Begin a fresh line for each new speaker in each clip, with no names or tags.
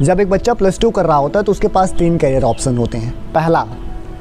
जब एक बच्चा +2 कर रहा होता है तो उसके पास 3 करियर ऑप्शन होते हैं। पहला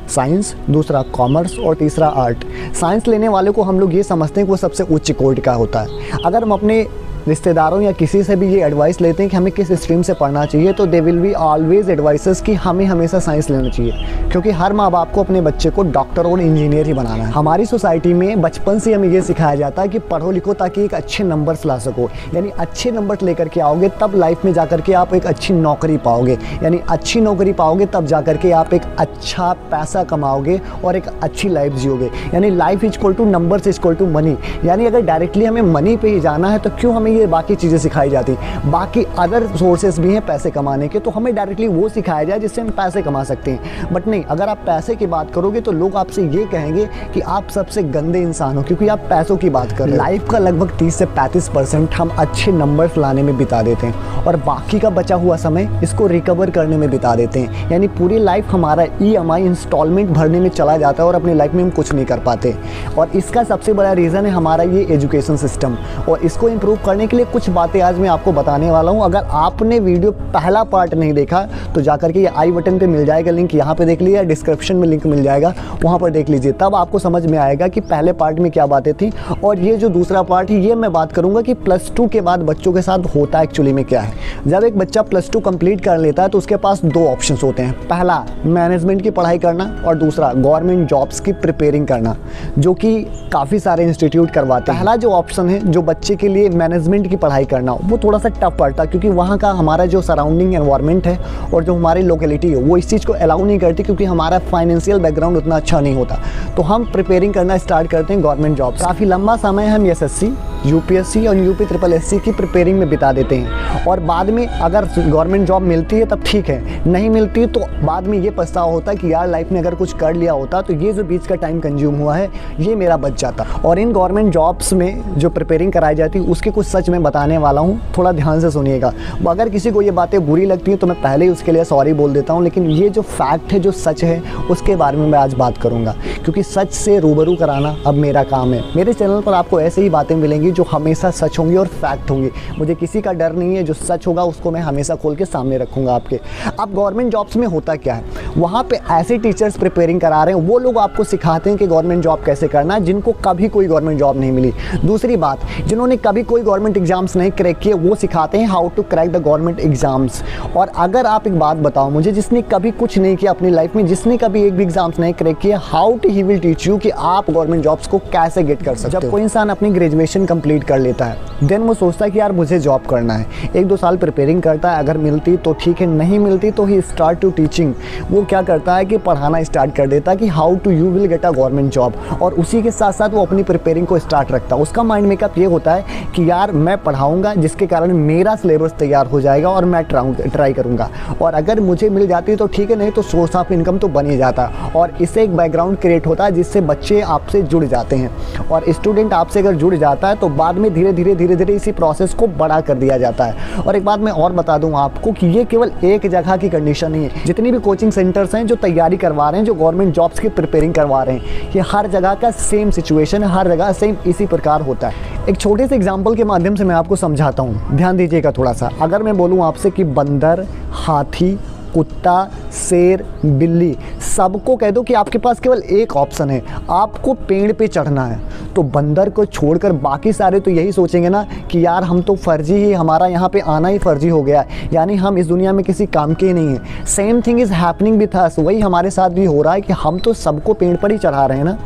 साइंस, दूसरा कॉमर्स और तीसरा आर्ट। साइंस लेने वाले को हम लोग ये समझते हैं कि वो सबसे उच्च कोटि का होता है। अगर हम अपने रिश्तेदारों या किसी से भी ये एडवाइस लेते हैं कि हमें किस स्ट्रीम से पढ़ना चाहिए, तो they will be always advices कि हमें हमेशा साइंस लेना चाहिए, क्योंकि हर माँ बाप को अपने बच्चे को डॉक्टर और इंजीनियर ही बनाना है। हमारी सोसाइटी में बचपन से हमें ये सिखाया जाता है कि पढ़ो लिखो ताकि एक अच्छे नंबर्स ला सको, यानी अच्छे नंबर लेकर के आओगे तब लाइफ में जाकर के आप एक अच्छी नौकरी पाओगे, यानी अच्छी नौकरी पाओगे तब जाकर के आप एक अच्छा पैसा कमाओगे और एक अच्छी लाइफ जियोगे। यानी life is equal to numbers is equal to money. यानी अगर डायरेक्टली हमें मनी पे ही जाना है तो क्यों हमें ये बाकी चीज़ें सिखाई जाती। बाकी अदर सोर्सेज भी हैं पैसे कमाने के, तो हमें डायरेक्टली वो सिखाया जाए जिससे हम पैसे कमा सकते हैं। बट नहीं, अगर आप पैसे की बात करोगे तो लोग आपसे ये कहेंगे कि आप सबसे गंदे इंसान हो, क्योंकि आप पैसों की बात कर रहे हो। लाइफ का लगभग 30 से 35% हम अच्छे नंबर्स लाने में बिता देते हैं और बाकी का बचा हुआ समय इसको रिकवर करने में बिता देते हैं। यानी पूरी लाइफ हमारा EMI इंस्टॉलमेंट भरने में चला जाता है और अपनी लाइफ में हम कुछ नहीं कर पाते। और इसका सबसे बड़ा रीज़न है हमारा ये एजुकेशन सिस्टम, और इसको इम्प्रूव करने के लिए कुछ बातें आज मैं आपको बताने वाला हूं। अगर आपने वीडियो पहला पार्ट नहीं देखा तो जाकर के ये आई बटन पे मिल जाएगा लिंक, यहाँ पे देख लीजिए, डिस्क्रिप्शन में लिंक मिल जाएगा, वहाँ पर देख लीजिए, तब आपको समझ में आएगा कि पहले पार्ट में क्या बातें थी। और ये जो दूसरा पार्ट है ये मैं बात करूँगा कि +2 के बाद बच्चों के साथ होता एक्चुअली में क्या है। जब एक बच्चा +2 कंप्लीट कर लेता है तो उसके पास 2 ऑप्शन होते हैं। पहला मैनेजमेंट की पढ़ाई करना और दूसरा गवर्नमेंट जॉब्स की प्रिपेयरिंग करना, जो कि काफ़ी सारे इंस्टीट्यूट करवाते हैं। पहला जो ऑप्शन है जो बच्चे के लिए मैनेजमेंट की पढ़ाई करना, वो थोड़ा सा टफ पड़ता है, क्योंकि वहाँ का हमारा जो सराउंडिंग एनवायरनमेंट है और जो हमारी लोकेलिटी है वो इस चीज़ को अलाउ नहीं करती, क्योंकि हमारा फाइनेंशियल बैकग्राउंड उतना अच्छा नहीं होता। तो हम प्रिपेयरिंग करना स्टार्ट करते हैं गवर्नमेंट जॉब। काफ़ी लंबा समय हम SSC, UPSC और UPSSC की प्रिपेयरिंग में बिता देते हैं, और बाद में अगर गवर्नमेंट जॉब मिलती है तब ठीक है, नहीं मिलती तो बाद में ये पछतावा होता है कि यार लाइफ में अगर कुछ कर लिया होता तो ये जो बीच का टाइम कंज्यूम हुआ है ये मेरा बच जाता। और इन गवर्नमेंट जॉब्स में जो प्रिपेयरिंग कराई जाती है उसके कुछ सच मैं बताने वाला हूँ, थोड़ा ध्यान से सुनिएगा। अगर किसी को ये बातें बुरी लगती हैं तो मैं पहले ही उसके लिए सॉरी बोल देता हूँ, लेकिन ये जो फैक्ट है, जो सच है, उसके बारे में मैं आज बात करूँगा, क्योंकि सच से रूबरू कराना अब मेरा काम है। मेरे चैनल पर आपको ऐसे ही बातें मिलेंगी जो हमेशा सच होंगी और फैक्ट होंगी। मुझे किसी का डर नहीं है, जो सच होगा उसको मैं हमेशा खोल के सामने रखूँगा आपके। अब गवर्नमेंट जॉब्स में होता क्या है, वहाँ पे ऐसे टीचर्स प्रिपेयरिंग करा रहे हैं, वो लोग आपको सिखाते हैं कि गवर्नमेंट जॉब कैसे करना है, जिनको कभी कोई गवर्नमेंट जॉब नहीं मिली। दूसरी बात, जिन्होंने कभी कोई गवर्नमेंट एग्जाम्स नहीं क्रैक किए, वो सिखाते हैं how to crack the government exams. और अगर आप एक बात बताओ मुझे, जिसने कभी कुछ नहीं किया अपनी लाइफ में, जिसने कभी एक भी एग्जाम्स नहीं क्रैक किया, how to he will teach you कि आप गवर्नमेंट जॉब्स को कैसे गेट कर सकते हो। जब कोई इंसान अपनी ग्रेजुएशन कंप्लीट कर लेता है, देन वो सोचता है कि यार मुझे जॉब करना है, 1-2 साल प्रिपेयरिंग करता है, अगर मिलती तो ठीक है, नहीं मिलती तो ही स्टार्ट टू टीचिंग। वो क्या करता है कि पढ़ाना स्टार्ट कर देता है कि how to you will get a government job, और उसी के साथ साथ वो अपनी प्रिपेयरिंग को स्टार्ट रखता है। उसका माइंड मेकअप ये होता है कि यार मैं पढ़ाऊंगा जिसके कारण मेरा सिलेबस तैयार हो जाएगा और मैं ट्राई करूंगा, और अगर मुझे मिल जाती तो ठीक है, नहीं तो सोर्स ऑफ इनकम तो बन ही जाता। और इससे एक बैकग्राउंड क्रिएट होता है जिससे बच्चे आपसे जुड़ जाते हैं, और स्टूडेंट आपसे अगर जुड़ जाता है तो बाद में धीरे धीरे इसी प्रोसेस को बड़ा कर दिया जाता है। और एक बात मैं और बता दूं आपको कि ये केवल एक जगह की कंडीशन नहीं है। जितनी भी कोचिंग सेंटर्स हैं जो तैयारी करवा रहे हैं, जो गवर्नमेंट जॉब्स की प्रिपेयरिंग करवा रहे हैं, ये हर जगह का सेम सिचुएशन है, हर जगह सेम इसी प्रकार होता है। एक छोटे से एग्जाम्पल के माध्यम से मैं आपको समझाता हूँ, ध्यान दीजिएगा थोड़ा सा। अगर मैं बोलूँ आपसे कि बंदर, हाथी, कुत्ता, शेर, बिल्ली, सबको कह दो कि आपके पास केवल एक ऑप्शन है, आपको पेड़ पे चढ़ना है, तो बंदर को छोड़कर बाकी सारे तो यही सोचेंगे ना कि यार हम तो फर्जी ही, हमारा यहाँ पे आना ही फर्जी हो गया, यानी हम इस दुनिया में किसी काम के ही नहीं हैं। Same thing is happening with us, वही हमारे साथ भी हो रहा है कि हम तो सबको पेड़ पर ही चढ़ा रहे हैं ना।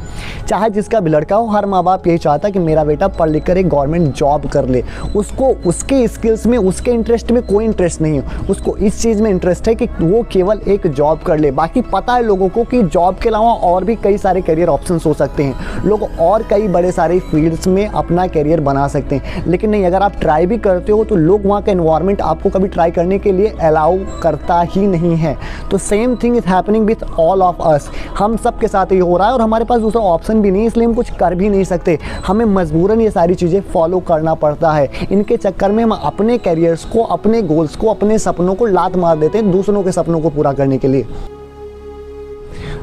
चाहे जिसका भी लड़का हो, हर माँ बाप यही चाहता है कि मेरा बेटा पढ़ लिख कर एक गवर्नमेंट जॉब कर ले। उसको उसके स्किल्स में, उसके इंटरेस्ट में कोई इंटरेस्ट नहीं है, उसको इस चीज़ में इंटरेस्ट है कि वो केवल एक जॉब कर ले। बाकी पता है लोगों को कि जॉब के अलावा और भी कई सारे करियर ऑप्शंस हो सकते हैं, लोग और कई बड़े सारे फील्ड्स में अपना करियर बना सकते हैं, लेकिन नहीं, अगर आप ट्राई भी करते हो तो लोग, वहाँ का एनवायरनमेंट आपको कभी ट्राई करने के लिए अलाउ करता ही नहीं है। तो same thing is happening with all of us, हम सब के साथ ये हो रहा है, और हमारे पास दूसरा ऑप्शन भी नहीं, इसलिए हम कुछ कर भी नहीं सकते, हमें मजबूरन ये सारी चीज़ें फॉलो करना पड़ता है। इनके चक्कर में हम अपने करियर्स को, अपने गोल्स को, अपने सपनों को लात मार देते हैं दूसरों के सपनों को पूरा करने के लिए।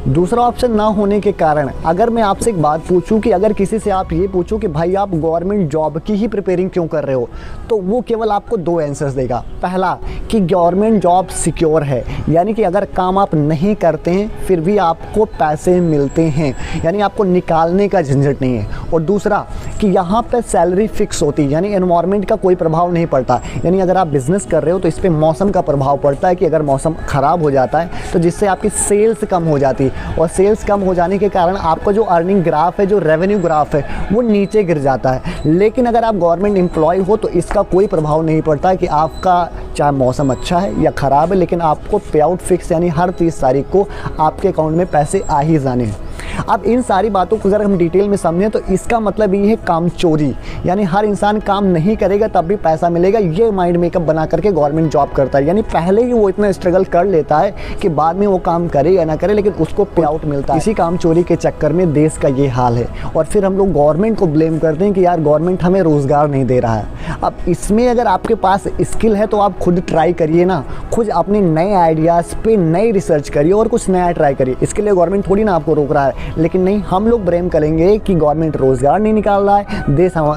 दूसरा ऑप्शन ना होने के कारण अगर मैं आपसे एक बात पूछूं कि अगर किसी से आप ये पूछो कि भाई आप गवर्नमेंट जॉब की ही प्रिपेयरिंग क्यों कर रहे हो, तो वो केवल आपको दो आंसर्स देगा। पहला कि गवर्नमेंट जॉब सिक्योर है, यानी कि अगर काम आप नहीं करते हैं फिर भी आपको पैसे मिलते हैं, यानी आपको निकालने का झंझट नहीं है। और दूसरा कि यहाँ पर सैलरी फिक्स होती है, यानी एनवायरनमेंट का कोई प्रभाव नहीं पड़ता। यानी अगर आप बिजनेस कर रहे हो तो इस पर मौसम का प्रभाव पड़ता है कि अगर मौसम ख़राब हो जाता है तो जिससे आपकी सेल्स कम हो जाती है, और सेल्स कम हो जाने के कारण आपका जो अर्निंग ग्राफ है, जो रेवेन्यू ग्राफ है, वो नीचे गिर जाता है। लेकिन अगर आप गवर्नमेंट एम्प्लॉय हो तो इसका कोई प्रभाव नहीं पड़ता कि आपका चाहे मौसम अच्छा है या ख़राब है, लेकिन आपको पे आउट फिक्स, यानी हर 30 तारीख को आपके अकाउंट में पैसे आ ही जाने हैं। अब इन सारी बातों को अगर हम डिटेल में समझें तो इसका मतलब ये है काम चोरी, यानी हर इंसान काम नहीं करेगा तब भी पैसा मिलेगा, ये माइंड मेकअप बना करके गवर्नमेंट जॉब करता है। यानी पहले ही वो इतना स्ट्रगल कर लेता है कि बाद में वो काम करे या ना करे लेकिन उसको पे आउट मिलता है। इसी काम चोरी के चक्कर में देश का ये हाल है, और फिर हम लोग गवर्नमेंट को ब्लेम करते हैं कि यार गवर्नमेंट हमें रोज़गार नहीं दे रहा है। अब इसमें अगर आपके पास स्किल है तो आप खुद ट्राई करिए ना, खुद अपने नए आइडियाज़ पे नई रिसर्च करिए और कुछ नया ट्राई करिए। इसके लिए गवर्नमेंट थोड़ी ना आपको रोक रहा है, लेकिन नहीं, हम लोग ब्लेम करेंगे कि गवर्नमेंट रोज़गार नहीं निकाल रहा है,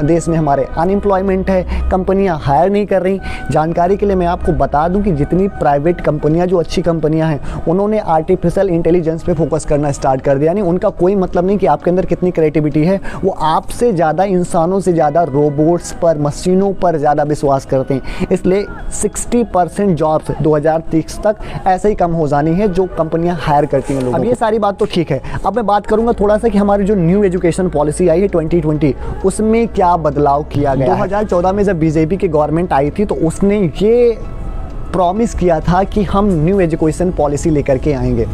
देश में हमारे अनएम्प्लॉयमेंट है, कंपनियां हायर नहीं कर रही। जानकारी के लिए मैं आपको बता दूं कि जितनी प्राइवेट कंपनियां, जो अच्छी कंपनियां हैं, उन्होंने आर्टिफिशियल इंटेलिजेंस पे फोकस करना स्टार्ट कर दिया। यानी उनका कोई मतलब नहीं कि आपके अंदर कितनी क्रिएटिविटी है, वो आपसे ज़्यादा, इंसानों से ज़्यादा रोबोट्स पर, मशीनों पर ज़्यादा विश्वास करते हैं। इसलिए 60% जॉब्स 2030 तक ऐसे ही कम हो जानी है जो कंपनियां हायर करती हैं लोगों को। अब ये सारी बात तो ठीक है, अब मैं बात करूंगा थोड़ा सा कि हमारी जो न्यू एजुकेशन पॉलिसी आई है 2020, उसमें क्या बदलाव किया गया। 2014 में जब बीजेपी की गवर्नमेंट आई थी तो उसने ये प्रॉमिस किया था कि हम न्यू एजुकेशन पॉलिसी लेकर के आएंगे,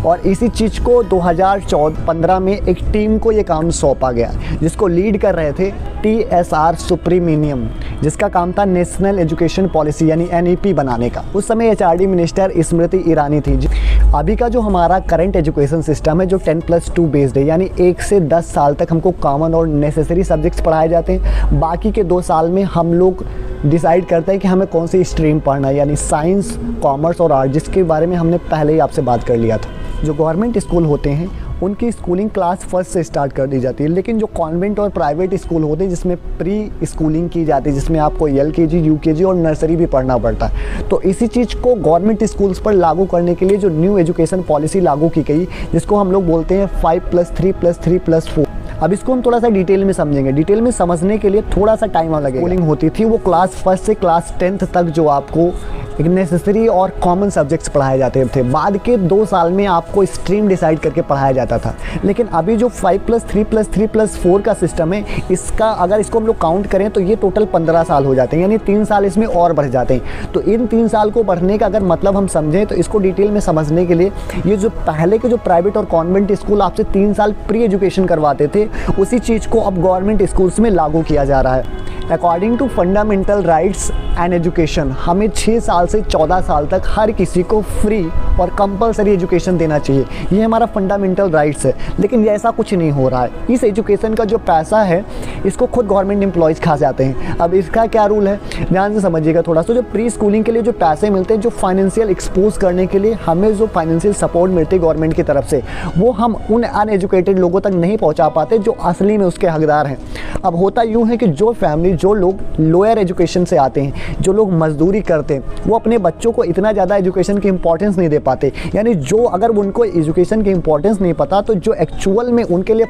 और इसी चीज़ को 2015 में एक टीम को ये काम सौंपा गया, जिसको लीड कर रहे थे TSR सुब्रमण्यम, जिसका काम था नेशनल एजुकेशन पॉलिसी यानी NEP बनाने का। उस समय HRD मिनिस्टर स्मृति ईरानी थी। अभी का जो हमारा करंट एजुकेशन सिस्टम है जो 10+2 बेस्ड है, यानी 1 से 10 साल तक हमको कॉमन और नेसेसरी सब्जेक्ट्स पढ़ाए जाते हैं, बाकी के 2 साल में हम लोग डिसाइड करते हैं कि हमें कौन सी स्ट्रीम पढ़ना है, यानी साइंस, कॉमर्स और आर्ट, जिसके बारे में हमने पहले ही आपसे बात कर लिया था। जो गवर्नमेंट स्कूल होते हैं उनकी स्कूलिंग क्लास फर्स्ट से स्टार्ट कर दी जाती है, लेकिन जो कॉन्वेंट और प्राइवेट स्कूल होते हैं जिसमें प्री स्कूलिंग की जाती है, जिसमें आपको LKG, UKG और नर्सरी भी पढ़ना पड़ता है, तो इसी चीज़ को गवर्नमेंट स्कूल्स पर लागू करने के लिए जो न्यू एजुकेशन पॉलिसी लागू की गई, जिसको हम लोग बोलते हैं 5+3+3+4। अब इसको हम थोड़ा सा डिटेल में समझेंगे। डिटेल में समझने के लिए थोड़ा सा टाइम लगेगा। स्कूलिंग होती थी वो क्लास फर्स्ट से क्लास 10th तक, जो आपको एक नेसेसरी और कॉमन सब्जेक्ट्स पढ़ाए जाते थे। बाद के 2 साल में आपको स्ट्रीम डिसाइड करके पढ़ाया जाता था। लेकिन अभी जो 5+3+3+4 का सिस्टम है, इसका अगर इसको हम लोग काउंट करें तो ये टोटल 15 साल हो जाते हैं, यानी 3 साल इसमें और बढ़ जाते हैं। तो इन 3 साल को बढ़ने का अगर मतलब हम समझें तो इसको डिटेल में समझने के लिए ये जो पहले के जो प्राइवेट और कॉन्वेंट स्कूल आपसे 3 साल प्री एजुकेशन करवाते थे, उसी चीज़ को अब गवर्नमेंट स्कूल्स में लागू किया जा रहा है। According to fundamental rights and education, हमें 6 साल से 14 साल तक हर किसी को फ्री और कंपलसरी एजुकेशन देना चाहिए। ये हमारा फंडामेंटल राइट्स है, लेकिन ये ऐसा कुछ नहीं हो रहा है। इस एजुकेशन का जो पैसा है इसको खुद गवर्नमेंट एम्प्लॉयज़ खा जाते हैं। अब इसका क्या रूल है, ध्यान से समझिएगा थोड़ा सा। जो प्री स्कूलिंग के लिए जो पैसे मिलते हैं, जो फाइनेंशियल एक्सपोज करने के लिए हमें जो फाइनेंशियल सपोर्ट मिलती है गवर्नमेंट की तरफ से, वो हम उन अनएजुकेटेड लोगों तक नहीं पहुँचा पाते जो असली में उसके हकदार हैं। अब होता यूँ है कि जो फैमिली, जो लोग लोअर एजुकेशन से आते हैं, जो लोग मजदूरी करते हैं, वो अपने बच्चों को इतना ज़्यादा एजुकेशन की इंपॉर्टेंस नहीं दे पाते। यानी जो अगर उनको एजुकेशन की इंपॉर्टेंस नहीं पता तो जो एक्चुअल में उनके लिए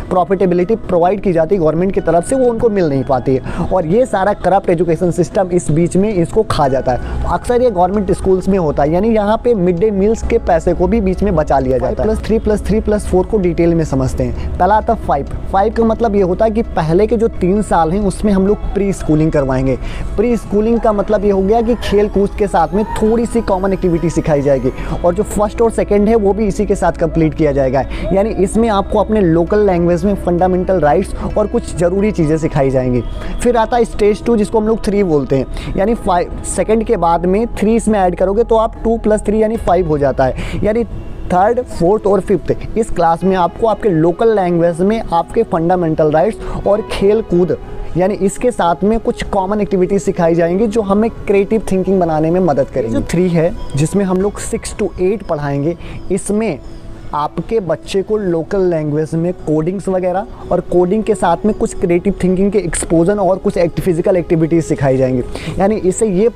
प्रॉफिटेबिलिटी प्रोवाइड की जाती है गवर्नमेंट की तरफ से, वो उनको मिल नहीं पाती है। और ये सारा करप्ट एजुकेशन सिस्टम इस बीच में इसको खा जाता है। तो अक्सर ये गवर्नमेंट स्कूल्स में होता है, यानी यहाँ पे मिड डे मील्स के पैसे को भी बीच में बचा लिया जाता है। 5+3+3+4 को डिटेल में समझते हैं। पहला आता 5 का मतलब ये होता है कि पहले के जो 3 साल हैं उसमें हम लोग प्री स्कूलिंग करवाएंगे। प्री स्कूलिंग का मतलब ये हो गया कि खेल कूद के साथ में थोड़ी सी कॉमन एक्टिविटी सिखाई जाएगी, और जो फर्स्ट और सेकंड है वो भी इसी के साथ कंप्लीट किया जाएगा। यानी इसमें आपको अपने लोकल लैंग्वेज में फंडामेंटल राइट्स और कुछ ज़रूरी चीज़ें सिखाई जाएंगी। फिर आता है स्टेज 2, जिसको हम लोग 3 बोलते हैं, यानी 5 सेकंड के बाद में 3 इसमें ऐड करोगे तो आप 2+3 यानी 5 हो जाता है। यानी 3rd, 4th और 5th इस क्लास में आपको आपके लोकल लैंग्वेज में आपके फंडामेंटल राइट्स और खेल कूद, यानी इसके साथ में कुछ कॉमन एक्टिविटीज सिखाई जाएंगी जो हमें क्रिएटिव थिंकिंग बनाने में मदद करेंगी। जो 3 है जिसमें हम लोग 6 to 8 पढ़ाएंगे, इसमें आपके बच्चे को लोकल लैंग्वेज में कोडिंग्स वगैरह और कोडिंग के साथ में कुछ क्रिएटिव थिंकिंग के एक्सपोजर और कुछ फिजिकल एक्टिविटीज़ सिखाई जाएंगी। यानी इससे ये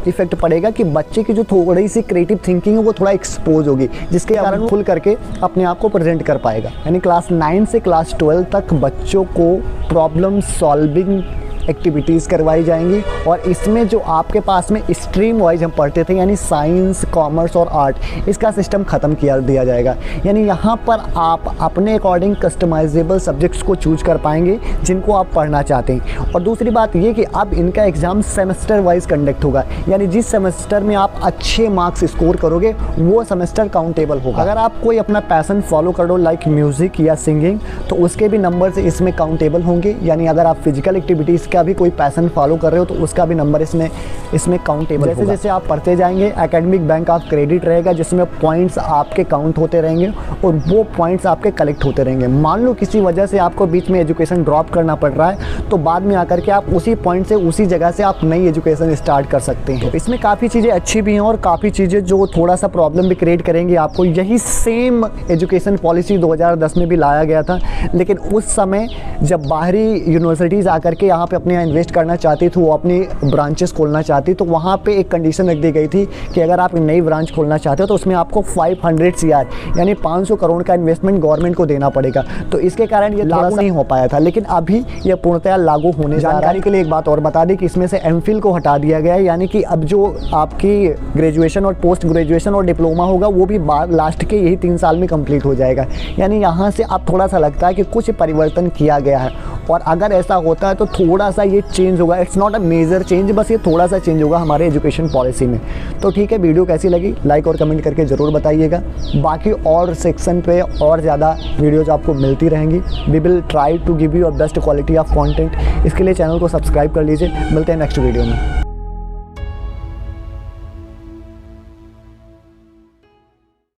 इफेक्ट पड़ेगा कि बच्चे की जो थोड़ी सी क्रिएटिव थिंकिंग है वो थोड़ा एक्सपोज होगी, जिसके कारण खुल करके अपने आप को प्रेजेंट कर पाएगा। यानी क्लास 9 से क्लास 12 तक बच्चों को प्रॉब्लम सॉल्विंग एक्टिविटीज़ करवाई जाएंगी और इसमें जो आपके पास में स्ट्रीम वाइज हम पढ़ते थे यानी साइंस, कॉमर्स और आर्ट, इसका सिस्टम ख़त्म किया दिया जाएगा। यानी यहाँ पर आप अपने अकॉर्डिंग कस्टमाइजेबल सब्जेक्ट्स को चूज कर पाएंगे जिनको आप पढ़ना चाहते हैं। और दूसरी बात ये कि अब इनका एग्ज़ाम सेमेस्टर वाइज कंडक्ट होगा, यानी जिस सेमेस्टर में आप अच्छे मार्क्स स्कोर करोगे वो सेमेस्टर काउंटेबल होगा। अगर आप कोई अपना पैसन फॉलो करो लाइक म्यूज़िक या सिंगिंग, तो उसके भी नंबर इसमें काउंटेबल होंगे। यानी अगर आप फिजिकल एक्टिविटीज़ भी कोई पैशन फॉलो कर रहे हो तो उसका भी नंबर इसमें काउंटेबल जैसे होगा। जैसे आप पढ़ते जाएंगे एकेडमिक बैंक ऑफ क्रेडिट रहेगा, जिसमें पॉइंट्स आपके काउंट होते रहेंगे और वो पॉइंट्स आपके कलेक्ट होते रहेंगे। मान लो किसी वजह से आपको बीच में एजुकेशन ड्रॉप करना पड़ रहा है, तो बाद में आकर के आप उसी पॉइंट से उसी जगह से आप नई एजुकेशन स्टार्ट कर सकते हैं। तो इसमें काफ़ी चीज़ें अच्छी भी हैं और काफ़ी चीज़ें जो थोड़ा सा प्रॉब्लम भी क्रिएट करेंगी आपको। यही सेम एजुकेशन पॉलिसी 2010 में भी लाया गया था, लेकिन उस समय जब बाहरी यूनिवर्सिटीज़ आकर के यहाँ पे अपने इन्वेस्ट करना चाहती थी, वो अपनी ब्रांचेस खोलना चाहती, तो वहाँ पे एक कंडीशन रख दी गई थी कि अगर आप एक नई ब्रांच खोलना चाहते हो तो उसमें आपको 500 CR यानी 500 करोड़ का इन्वेस्टमेंट गवर्नमेंट को देना पड़ेगा। तो इसके कारण ये लागू नहीं हो पाया था, लेकिन अभी ये पूर्णतया लागू होने जा रहा है। जानकारी के लिए एक बात और बता दें कि इसमें से एमफिल को हटा दिया गया है, यानी कि अब जो आपकी ग्रेजुएशन और पोस्ट ग्रेजुएशन और डिप्लोमा होगा वो भी लास्ट के यही 3 साल में कंप्लीट हो जाएगा। यानी यहाँ से अब थोड़ा सा लगता है कि कुछ परिवर्तन किया गया है, और अगर ऐसा होता है तो थोड़ा सा ये चेंज होगा। It's not a major change, बस ये थोड़ा सा चेंज होगा हमारे एजुकेशन पॉलिसी में। तो ठीक है, वीडियो कैसी लगी लाइक और कमेंट करके ज़रूर बताइएगा। बाकी और सेक्शन पे और ज़्यादा वीडियोज़ आपको मिलती रहेंगी। We will try to give you a best quality of content. इसके लिए चैनल को सब्सक्राइब कर लीजिए। मिलते हैं नेक्स्ट वीडियो में।